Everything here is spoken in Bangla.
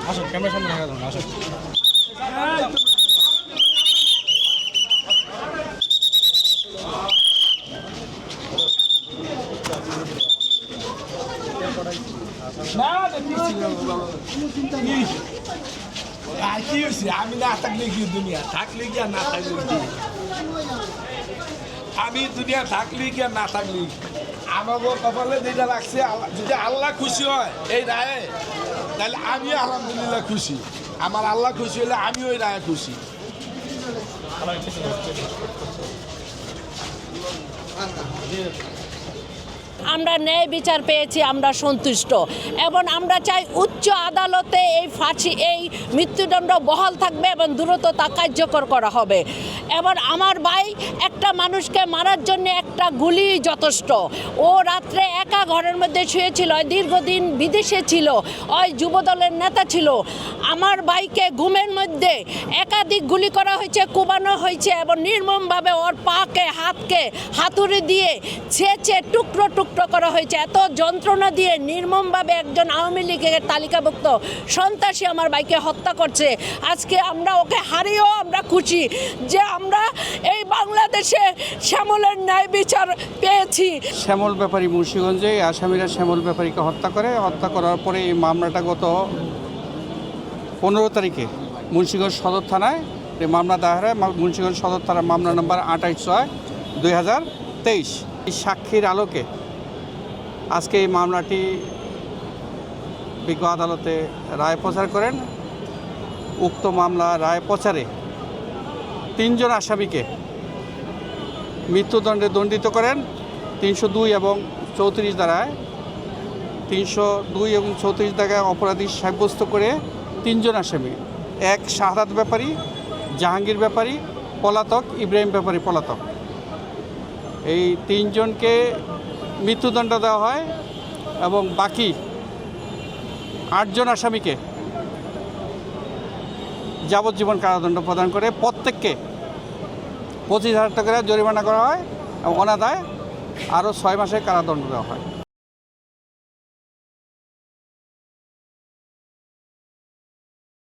আসুন ক্যামেরার সামনে দেখা যাবে আসুন। আমি না থাকলে কি দুনিয়া থাকলে কি আর না থাকলে কি আমি দুনিয়া থাকলে কি আর না থাকলে আমাকে কপালে যেটা লাগছে যদি আল্লাহ খুশি হয় এই রায়ে তাহলে আমিও আলহামদুলিল্লাহ খুশি আমার আল্লাহ খুশি হলে আমিও ওই রায়ে খুশি আমরা ন্যায় বিচার পেয়েছি, আমরা সন্তুষ্ট এবং আমরা চাই উচ্চ আদালতে এই মৃত্যুদণ্ড বহাল থাকবে এবং দ্রুত তা কার্যকর করা হবে। এবার আমার ভাই একটা মানুষকে মারার জন্য একটা গুলি যথেষ্ট। ও রাত্রে একা ঘরের মধ্যে শুয়েছিল, দীর্ঘদিন বিদেশে ছিল, ওই যুবদলের নেতা ছিল। আমার ভাইকে ঘুমের মধ্যে একাধিক গুলি করা হয়েছে, কোবানো হয়েছে এবং নির্মমভাবে ওর পাকে হাতকে হাতুড়ি দিয়ে ছেঁচে টুকরো টুকরো করা হয়েছে। এত যন্ত্রণা দিয়ে নির্মমভাবে একজন আওয়ামী লীগের তালিকাভুক্ত সন্ত্রাসী আমার ভাইকে হত্যা করছে। আজকে আমরা ওকে হারিয়েও আমরা খুশি যে আমরা এই বাংলাদেশে শ্যামলের ন্যায় বিচার পেয়েছি। শ্যামল ব্যাপারী মুন্সিগঞ্জে আসামিরা শ্যামল ব্যাপারীকে হত্যা করার পরে এই মামলাটা গত 15 তারিখে মুন্সিগঞ্জ সদর থানায় এই মামলা দায়ের হয়। মুন্সিগঞ্জ সদর থানার মামলা নম্বর 28/6/2023। এই সাক্ষীর আলোকে আজকে এই মামলাটি বিজ্ঞ আদালতে রায় প্রচার করেন। উক্ত মামলা রায় প্রচারে 3 জন আসামিকে মৃত্যুদণ্ডে দণ্ডিত করেন 302 এবং 34 ধারায়। 302 এবং 34 ধারায় অপরাধী সাব্যস্ত করে 3 জন আসামি, এক শাহাদাত ব্যাপারী, জাহাঙ্গীর ব্যাপারী পলাতক, ইব্রাহিম ব্যাপারী পলাতক, এই 3 জনকে মৃত্যুদণ্ড দেওয়া হয় এবং বাকি 8 জন আসামিকে যাবজ্জীবন কারাদণ্ড প্রদান করে প্রত্যেককে 25,000 টাকা করে জরিমানা করা হয় এবং অনাদায়ে আরও 6 মাসের কারাদণ্ড দেওয়া হয়।